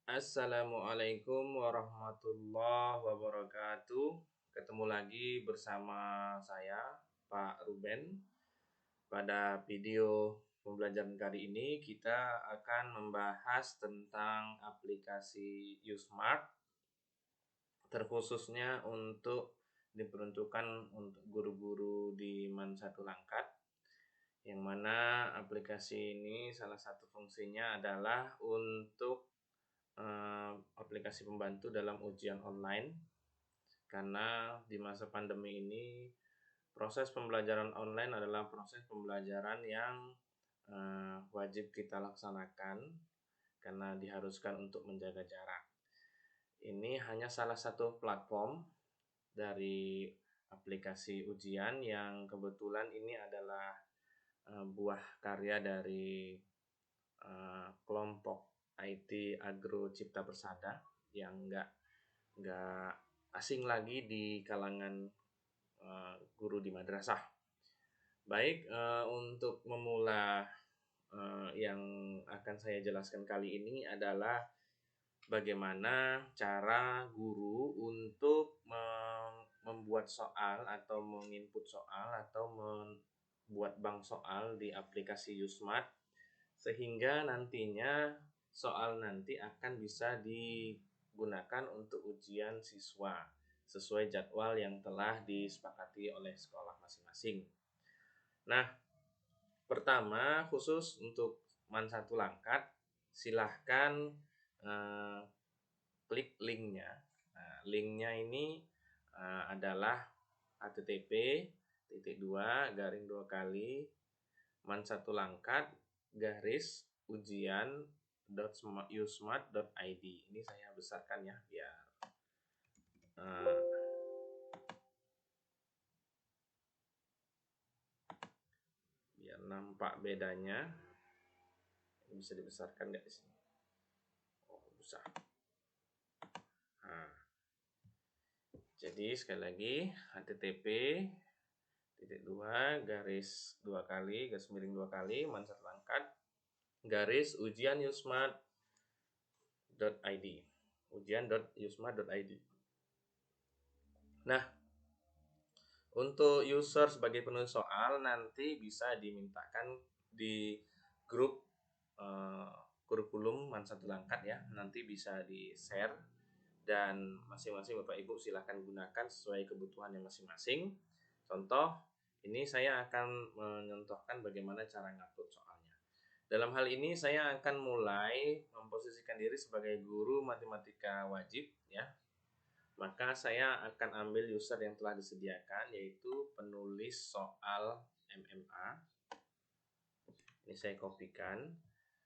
Assalamualaikum warahmatullahi wabarakatuh. Ketemu lagi bersama saya, Pak Ruben. Pada video pembelajaran kali ini kita akan membahas tentang aplikasi Usmart, terkhususnya untuk diperuntukkan untuk guru-guru di Man 1 Langkat, yang mana aplikasi ini salah satu fungsinya adalah untuk aplikasi pembantu dalam ujian online, karena di masa pandemi ini proses pembelajaran online adalah proses pembelajaran yang wajib kita laksanakan karena diharuskan untuk menjaga jarak. Ini hanya salah satu platform dari aplikasi ujian yang kebetulan ini adalah buah karya dari kelompok IT Agro Cipta Persada yang nggak asing lagi di kalangan guru di madrasah. Baik, untuk memulai yang akan saya jelaskan kali ini adalah bagaimana cara guru untuk membuat soal atau menginput soal atau membuat bank soal di aplikasi Usmart, sehingga nantinya soal nanti akan bisa digunakan untuk ujian siswa sesuai jadwal yang telah disepakati oleh sekolah masing-masing. Nah, pertama khusus untuk Man 1 Langkat, silahkan klik linknya. Nah, linknya ini adalah http://man 1 langkat ujian.usmart.id. Ini saya besarkan ya biar nampak bedanya. Ini bisa dibesarkan nggak di sini? Oh, besar. Nah, jadi sekali lagi http://man 1 langkat ujian.usmart.id. ujian.usmart.id. Nah, untuk user sebagai penulis soal nanti bisa dimintakan di grup kurikulum Man 1 Langkat ya. Nanti bisa di-share dan masing-masing Bapak Ibu silahkan gunakan sesuai kebutuhannya masing-masing. Contoh, ini saya akan mencontohkan bagaimana cara ngupload soalnya. Dalam hal ini saya akan mulai memposisikan diri sebagai guru matematika wajib ya. Maka saya akan ambil user yang telah disediakan, yaitu penulis soal MMA. Ini saya kopikan.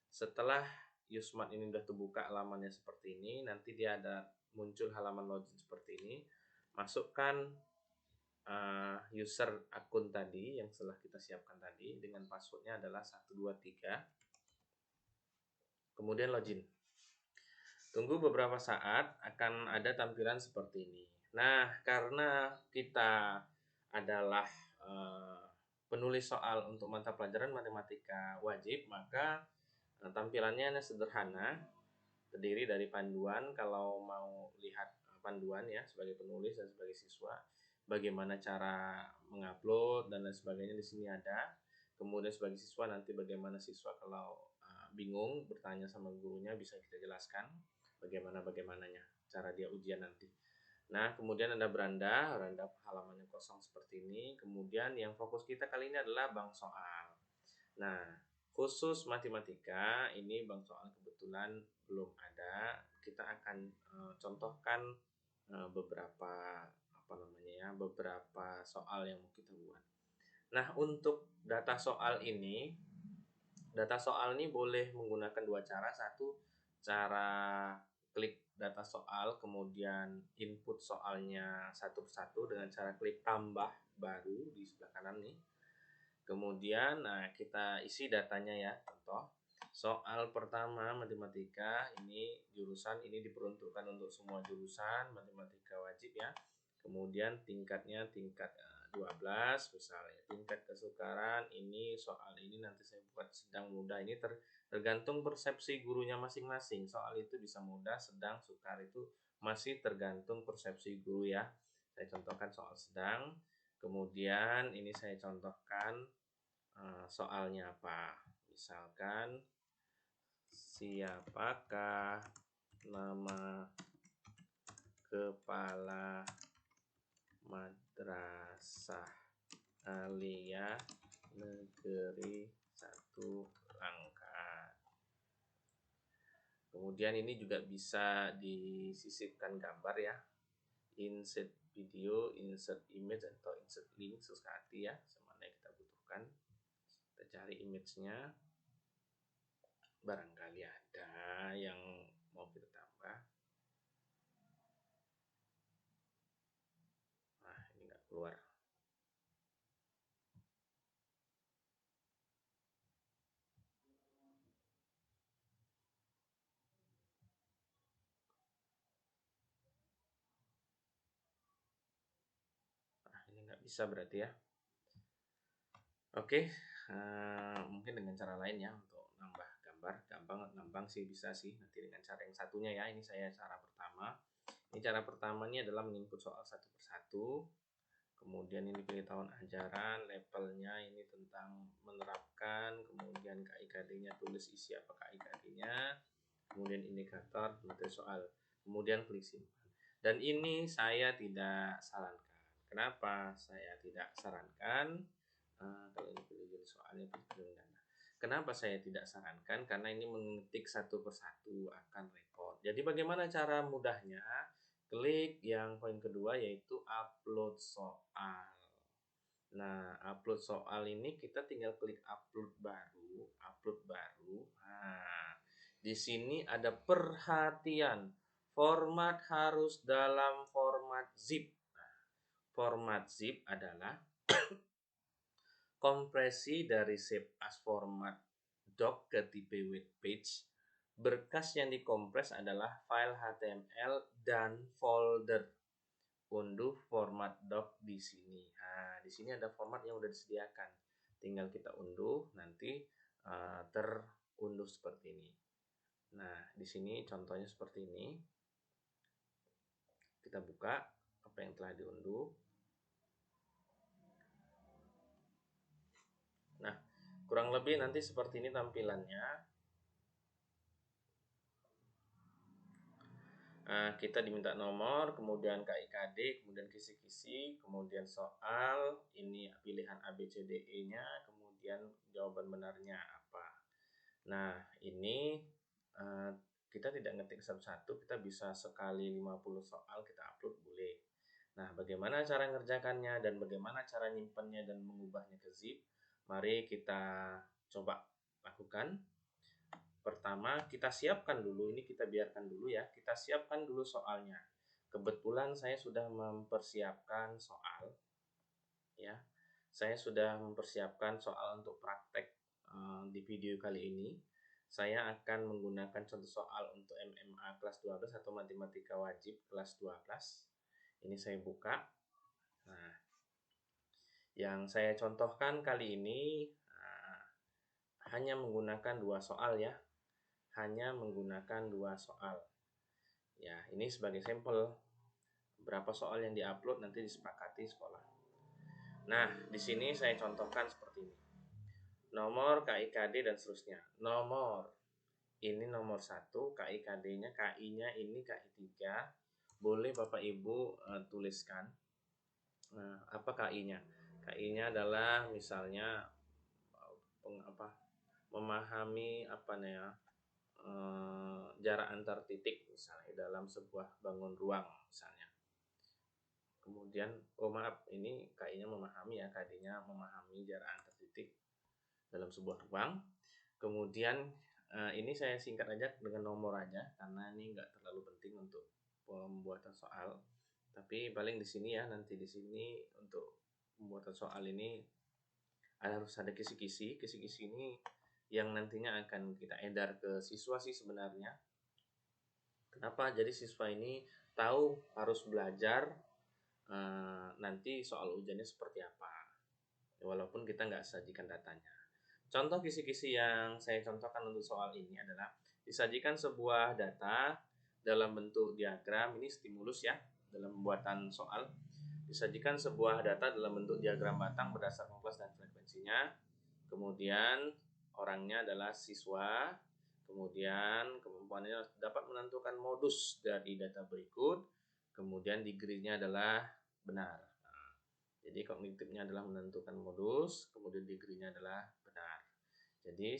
Setelah Usmart ini sudah terbuka halamannya seperti ini, nanti dia ada muncul halaman login seperti ini. Masukkan user akun tadi yang telah kita siapkan tadi dengan passwordnya adalah 123. Kemudian login. Tunggu beberapa saat, akan ada tampilan seperti ini. Nah, karena kita adalah penulis soal untuk mata pelajaran matematika wajib, maka tampilannya sederhana, terdiri dari panduan. Kalau mau lihat panduan ya sebagai penulis dan sebagai siswa, bagaimana cara mengupload dan lain sebagainya di sini ada. Kemudian sebagai siswa nanti bagaimana siswa kalau bingung bertanya sama gurunya bisa kita jelaskan bagaimananya cara dia ujian nanti. Nah, kemudian ada beranda halamannya kosong seperti ini. Kemudian yang fokus kita kali ini adalah bank soal. Nah, khusus matematika ini bank soal kebetulan belum ada. Kita akan contohkan beberapa soal yang mau kita buat. Nah, untuk data soal ini boleh menggunakan dua cara. Satu, cara klik data soal kemudian input soalnya satu persatu dengan cara klik tambah baru di sebelah kanan nih. Kemudian kita isi datanya ya. Contoh soal pertama matematika, ini jurusan ini diperuntukkan untuk semua jurusan matematika wajib ya. Kemudian tingkatnya tingkat 12 misalnya. Tingkat kesukaran ini soal ini nanti saya buat sedang, mudah. Ini tergantung persepsi gurunya masing-masing. Soal itu bisa mudah, sedang, sukar itu masih tergantung persepsi guru ya. Saya contohkan soal sedang. Kemudian ini saya contohkan soalnya apa. Misalkan siapakah nama kepala Madrasah Aliyah Negeri 1 Langkat. Kemudian ini juga bisa disisipkan gambar ya. Insert video, insert image, atau insert link sesuka hati ya, semana yang kita butuhkan. Kita cari image-nya. Barangkali ada yang mau kita tambah. Nah, ini nggak keluar. Ini nggak bisa berarti ya. Oke, mungkin dengan cara lain ya untuk nambah gambar. Gampang sih, bisa sih nanti dengan cara yang satunya ya. Ini saya cara pertama. Ini cara pertama ini adalah menginput soal satu persatu. Kemudian ini pilih tahun ajaran, levelnya ini tentang menerapkan, kemudian KIKD-nya tulis isi apa KIKD-nya, kemudian indikator, materi soal, kemudian klik simpan. Dan ini saya tidak sarankan. Kenapa saya tidak sarankan? Kalau ini pilih soalnya pilih dana. Kenapa saya tidak sarankan? Karena ini mengetik satu persatu akan repot. Jadi bagaimana cara mudahnya? Klik yang poin kedua yaitu upload soal. Nah, upload soal ini kita tinggal klik upload baru. Nah, di sini ada perhatian. Format harus dalam format zip. Nah, format zip adalah kompresi dari save as format doc ke tipe web page. Berkas yang dikompres adalah file HTML dan folder. Unduh format doc di sini. Nah, di sini ada format yang sudah disediakan. Tinggal kita unduh, nanti terunduh seperti ini. Nah, di sini contohnya seperti ini. Kita buka apa yang telah diunduh. Nah, kurang lebih nanti seperti ini tampilannya. Kita diminta nomor, kemudian KIKD, kemudian kisi-kisi, kemudian soal, ini pilihan ABCDE-nya, kemudian jawaban benarnya apa. Nah, ini kita tidak ngetik satu-satu, kita bisa sekali 50 soal kita upload boleh. Nah, bagaimana cara ngerjakannya dan bagaimana cara nyimpennya dan mengubahnya ke zip? Mari kita coba lakukan. Pertama, kita siapkan dulu, ini kita biarkan dulu ya. Kita siapkan dulu soalnya. Kebetulan saya sudah mempersiapkan soal ya. Saya sudah mempersiapkan soal untuk praktek di video kali ini. Saya akan menggunakan contoh soal untuk MMA kelas 12 atau matematika wajib kelas 12. Ini saya buka. Nah, yang saya contohkan kali ini hanya menggunakan 2 soal ya. Hanya menggunakan 2 soal. Ya, ini sebagai sampel. Berapa soal yang diupload nanti disepakati sekolah. Nah, di sini saya contohkan seperti ini. Nomor, KIKD, dan seterusnya. Nomor, ini nomor 1, KIKD-nya, KI-nya ini KI3. Boleh Bapak Ibu tuliskan. Nah, apa KI-nya? KI-nya adalah misalnya memahami jarak antar titik misalnya dalam sebuah bangun ruang misalnya. Kemudian, ini KI-nya memahami ya, KD-nya memahami jarak antar titik dalam sebuah ruang. Kemudian ini saya singkat aja dengan nomor aja karena ini enggak terlalu penting untuk pembuatan soal. Tapi paling di sini ya, nanti di sini untuk pembuatan soal ini harus ada kisi-kisi. Kisi-kisi ini yang nantinya akan kita edar ke siswa sih sebenarnya. Kenapa? Jadi siswa ini tahu harus belajar nanti soal ujiannya seperti apa, walaupun kita nggak sajikan datanya. Contoh kisi-kisi yang saya contohkan untuk soal ini adalah disajikan sebuah data dalam bentuk diagram, ini stimulus ya, dalam pembuatan soal. Disajikan sebuah data dalam bentuk diagram batang berdasarkan kelas dan frekuensinya. Kemudian orangnya adalah siswa. Kemudian kemampuannya dapat menentukan modus dari data berikut. Kemudian degree-nya adalah benar. Jadi kognitifnya adalah menentukan modus, kemudian degree-nya adalah benar. Jadi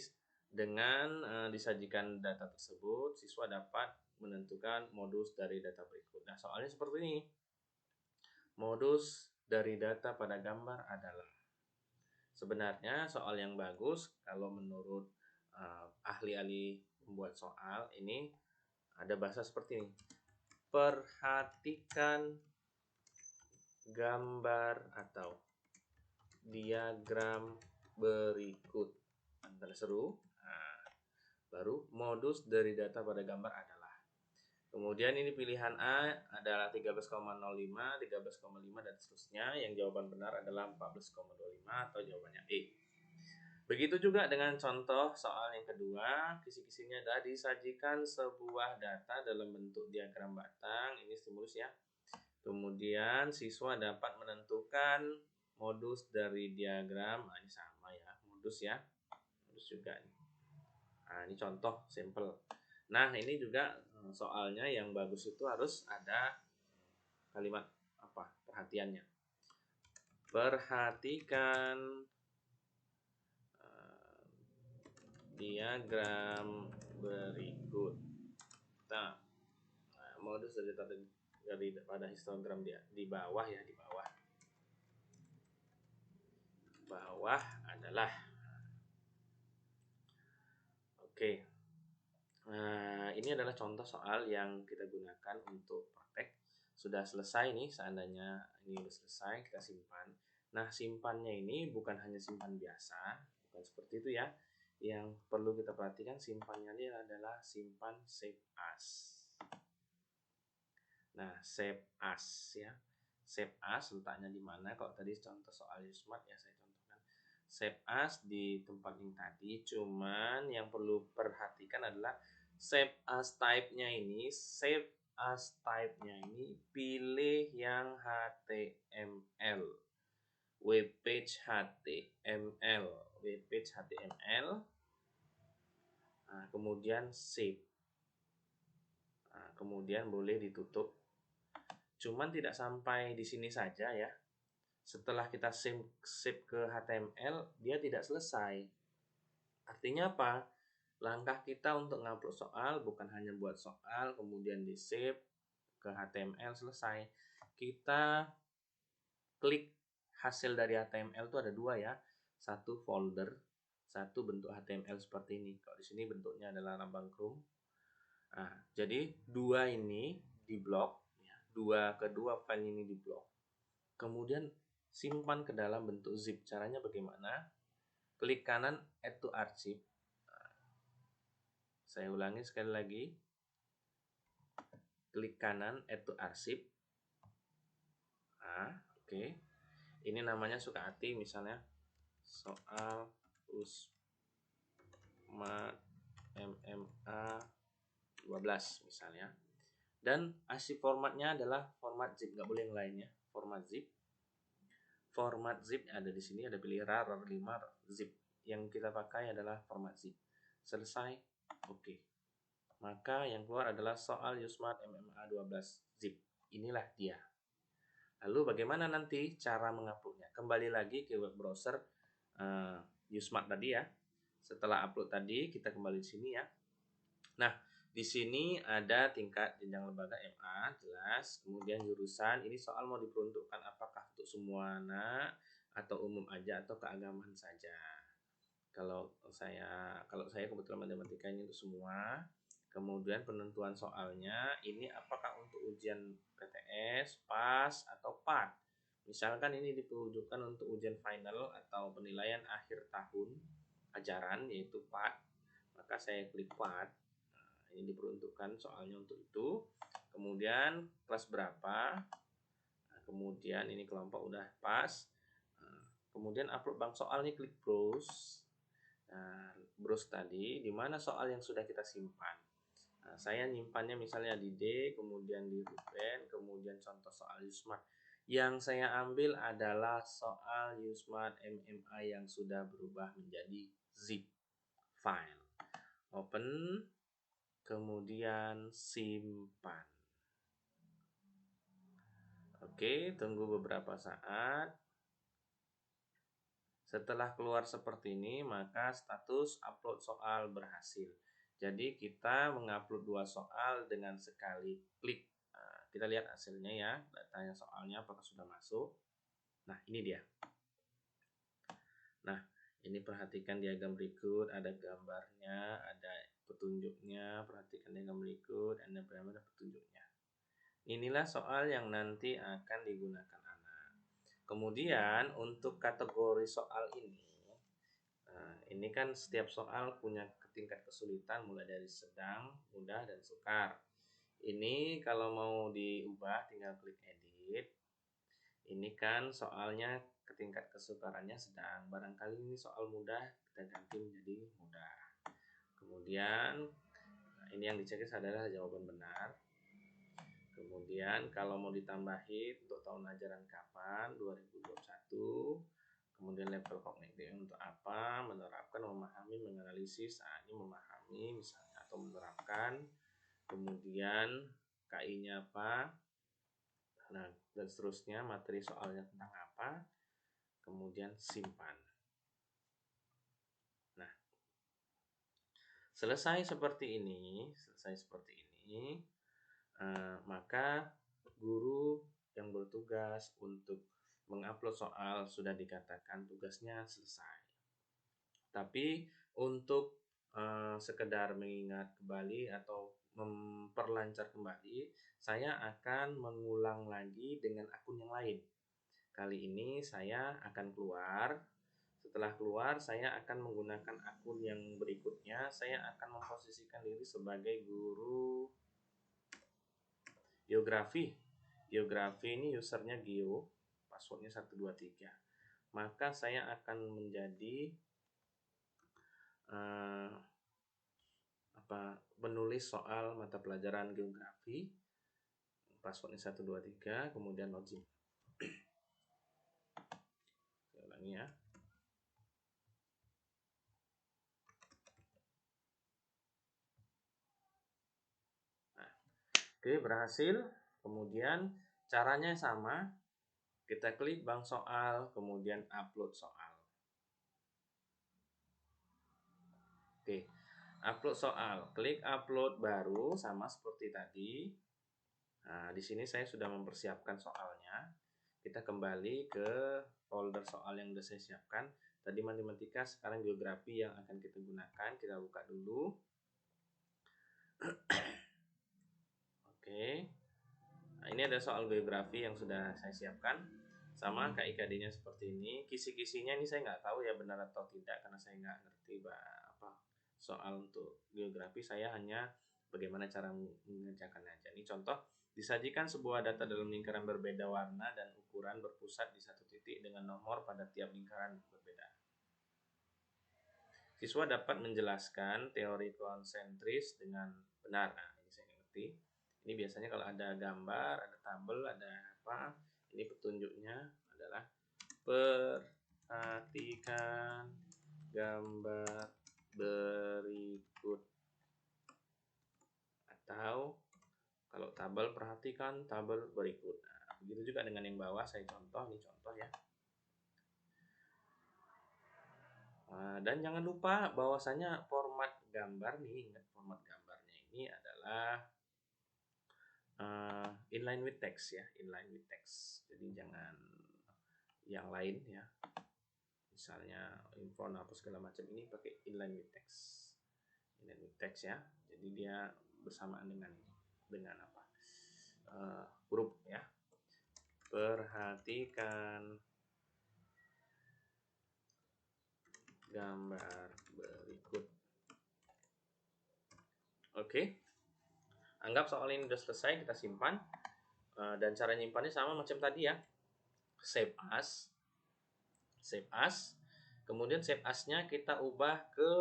dengan disajikan data tersebut, siswa dapat menentukan modus dari data berikut. Nah, soalnya seperti ini. Modus dari data pada gambar adalah. Sebenarnya soal yang bagus kalau menurut ahli-ahli membuat soal ini ada bahasa seperti ini. Perhatikan gambar atau diagram berikut. Antara seru. Nah, baru modus dari data pada gambar adalah. Kemudian ini pilihan A adalah 13,05, 13,5 dan seterusnya. Yang jawaban benar adalah 14,25 atau jawabannya E. Begitu juga dengan contoh soal yang kedua, kisi-kisinya adalah disajikan sebuah data dalam bentuk diagram batang. Ini stimulus ya. Kemudian siswa dapat menentukan modus dari diagram. Nah, ini sama ya, modus ya. Modus juga nih. Nah, ini contoh sampel. Nah, ini juga soalnya yang bagus itu harus ada kalimat apa? Perhatiannya. Perhatikan diagram berikut. Nah, modus dari pada histogram dia di bawah ya, di bawah. Bawah adalah oke. Nah, ini adalah contoh soal yang kita gunakan untuk praktek. Sudah selesai nih, seandainya ini sudah selesai, kita simpan. Nah, simpannya ini bukan hanya simpan biasa, bukan seperti itu ya. Yang perlu kita perhatikan simpannya ini adalah simpan save as. Nah, save as ya. Save as letaknya di mana? Kalau tadi contoh soal Usmart ya saya contohkan. Save as di tempat yang tadi, cuman yang perlu perhatikan adalah save as type-nya ini, pilih yang HTML. Webpage HTML. Nah, kemudian save. Nah, kemudian boleh ditutup. Cuman tidak sampai di sini saja ya. Setelah kita save ke HTML, dia tidak selesai. Artinya apa? Langkah kita untuk ngupload soal bukan hanya buat soal, kemudian di save ke HTML selesai. Kita klik hasil dari HTML itu ada dua ya. Satu folder, satu bentuk HTML seperti ini. Kalau di sini bentuknya adalah lambang Chrome. Nah, jadi dua ini diblok, ya. Kedua file ini diblok. Kemudian simpan ke dalam bentuk zip. Caranya bagaimana? Klik kanan add to archive. Saya ulangi sekali lagi. Klik kanan add to archive. Nah, oke. Ini namanya suka hati misalnya soal Usmart MMA 12 misalnya. Dan arsip formatnya adalah format zip, nggak boleh yang lainnya. Format zip. Format zip ada di sini, ada pilih RAR 5 zip. Yang kita pakai adalah format zip. Selesai. Oke. Maka yang keluar adalah soal Usmart MMA 12 zip. Inilah dia. Lalu bagaimana nanti cara menguploadnya? Kembali lagi ke web browser Usmart tadi ya. Setelah upload tadi, kita kembali di sini ya. Nah, di sini ada tingkat jenjang lembaga MA, jelas. Kemudian jurusan, ini soal mau diperuntukkan apakah untuk semua anak atau umum aja atau keagamaan saja. Kalau saya kebetulan matematika ini untuk semua. Kemudian penentuan soalnya ini apakah untuk ujian PTS, PAS atau PAT. Misalkan ini ditujukan untuk ujian final atau penilaian akhir tahun ajaran yaitu PAT, maka saya klik PAT. Nah, ini diperuntukkan soalnya untuk itu. Kemudian kelas berapa? Nah, kemudian ini kelompok udah pas. Kemudian upload bank soal nih, klik browse. Nah, browse tadi di mana soal yang sudah kita simpan. Nah, saya nyimpannya misalnya di D, kemudian di Ruben, kemudian contoh soal Usmart. Yang saya ambil adalah soal Usmart MMA yang sudah berubah menjadi zip file. Open, kemudian simpan. Oke, tunggu beberapa saat. Setelah keluar seperti ini, maka status upload soal berhasil. Jadi kita mengupload 2 soal dengan sekali klik. Nah, kita lihat hasilnya ya, datanya soalnya apakah sudah masuk. Nah, ini dia. Nah, ini perhatikan diagram berikut, ada gambarnya, ada petunjuknya, perhatikan diagram berikut, ada petunjuknya. Inilah soal yang nanti akan digunakan anak. Kemudian untuk kategori soal ini kan setiap soal punya tingkat kesulitan mulai dari sedang, mudah, dan sukar. Ini kalau mau diubah tinggal klik edit. Ini kan soalnya ke tingkat kesukarannya sedang. Barangkali ini soal mudah, kita ganti menjadi mudah. Kemudian ini yang dicek adalah jawaban benar. Kemudian kalau mau ditambahin untuk tahun ajaran kapan, 2021. Kemudian level kognitif untuk apa, menerapkan, memahami, menganalisis. Nah, ini memahami misalnya atau menerapkan. Kemudian KI-nya apa, nah dan seterusnya, materi soalnya tentang apa. Kemudian simpan. Nah, selesai seperti ini, maka guru yang bertugas untuk mengupload soal sudah dikatakan tugasnya selesai. Tapi untuk sekedar mengingat kembali atau memperlancar kembali, saya akan mengulang lagi dengan akun yang lain. Kali ini saya akan keluar. Setelah keluar, saya akan menggunakan akun yang berikutnya. Saya akan memposisikan diri sebagai guru geografi. Geografi ini usernya Geo, passwordnya 123. Maka saya akan menjadi penulis soal mata pelajaran geografi, passwordnya 123, kemudian login. Saya ulangi ya. Nah, oke, berhasil. Kemudian caranya sama. Kita klik bank soal, kemudian upload soal. Oke, upload soal. Klik upload baru sama seperti tadi. Nah, di sini saya sudah mempersiapkan soalnya. Kita kembali ke folder soal yang sudah saya siapkan. Tadi matematika, sekarang geografi yang akan kita gunakan. Kita buka dulu. Oke. Nah, ini ada soal geografi yang sudah saya siapkan. Sama KIKD-nya seperti ini. Kisi-kisinya ini saya nggak tahu ya benar atau tidak, karena saya nggak ngerti soal untuk geografi. Saya hanya bagaimana cara mengerjakannya aja. Ini contoh. Disajikan sebuah data dalam lingkaran berbeda warna dan ukuran, berpusat di satu titik dengan nomor pada tiap lingkaran berbeda. Siswa dapat menjelaskan teori konsentris dengan benar. Nah, ini saya ngerti. Ini biasanya kalau ada gambar, ada tabel, ada apa, ini petunjuknya adalah perhatikan gambar berikut. Atau kalau tabel, perhatikan tabel berikut. Nah, begitu juga dengan yang bawah, saya contoh, ini contoh ya. Dan jangan lupa bahwasanya format gambar nih, ingat format gambarnya ini adalah inline with text ya, inline with text. Jadi jangan yang lain ya. Misalnya info apa segala macam, ini pakai inline with text. Inline with text ya. Jadi dia bersamaan dengan apa? Huruf ya. Perhatikan gambar berikut. Oke. Anggap soal ini sudah selesai, kita simpan. Dan cara nyimpannya sama macam tadi ya, save as, kemudian save as-nya kita ubah ke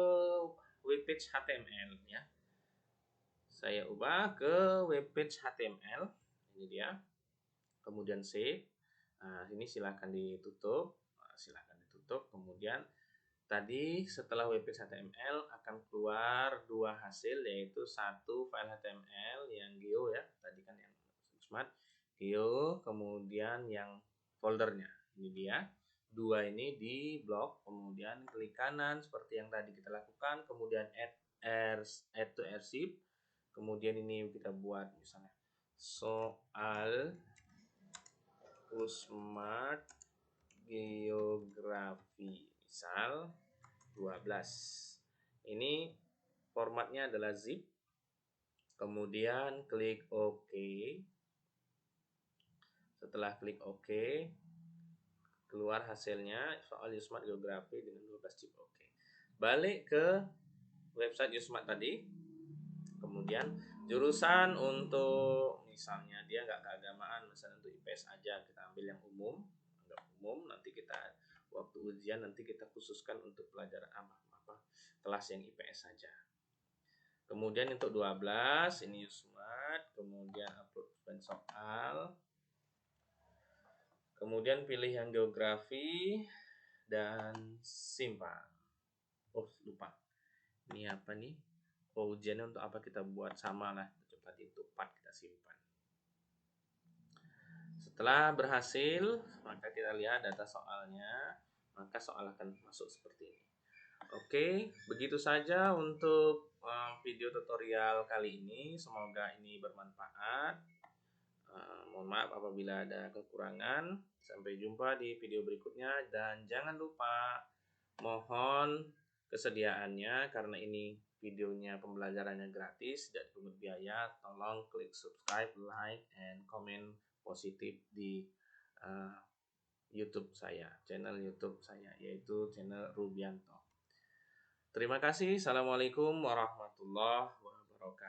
webpage HTML ya. Saya ubah ke webpage HTML, ini dia. Kemudian save. Nah, ini silahkan ditutup. Kemudian tadi setelah webpage HTML akan keluar dua hasil, yaitu satu file HTML yang geo ya, tadi kan yang smart geo, kemudian yang foldernya ini dia. Dua ini di blok, kemudian klik kanan seperti yang tadi kita lakukan, kemudian add to archive. Kemudian ini kita buat misalnya soal Usmart geografi misal 12. Ini formatnya adalah zip. Kemudian klik OK. Setelah klik OK, keluar hasilnya soal Usmart geografi dengan 12 chip. OK. Balik ke website Usmart tadi. Kemudian jurusan untuk misalnya dia nggak keagamaan, misalnya untuk IPS aja, kita ambil yang umum, anggap umum. Nanti kita waktu ujian nanti kita khususkan untuk pelajaran apa kelas yang IPS saja. Kemudian untuk 12 ini Usmart, kemudian upload soal. Kemudian pilih yang geografi dan simpan. Oh, lupa. Ini apa nih? Oh, ujiannya untuk apa kita buat, sama lah. Coba itu part kita simpan. Setelah berhasil, maka kita lihat data soalnya, maka soal akan masuk seperti ini. Oke, begitu saja untuk video tutorial kali ini. Semoga ini bermanfaat. Mohon maaf apabila ada kekurangan. Sampai jumpa di video berikutnya, dan jangan lupa mohon kesediaannya, karena ini videonya pembelajarannya gratis, tidak dipungut biaya. Tolong klik subscribe, like, and comment positif di YouTube saya, channel YouTube saya, yaitu channel Rubianto. Terima kasih. Assalamualaikum warahmatullahi wabarakatuh.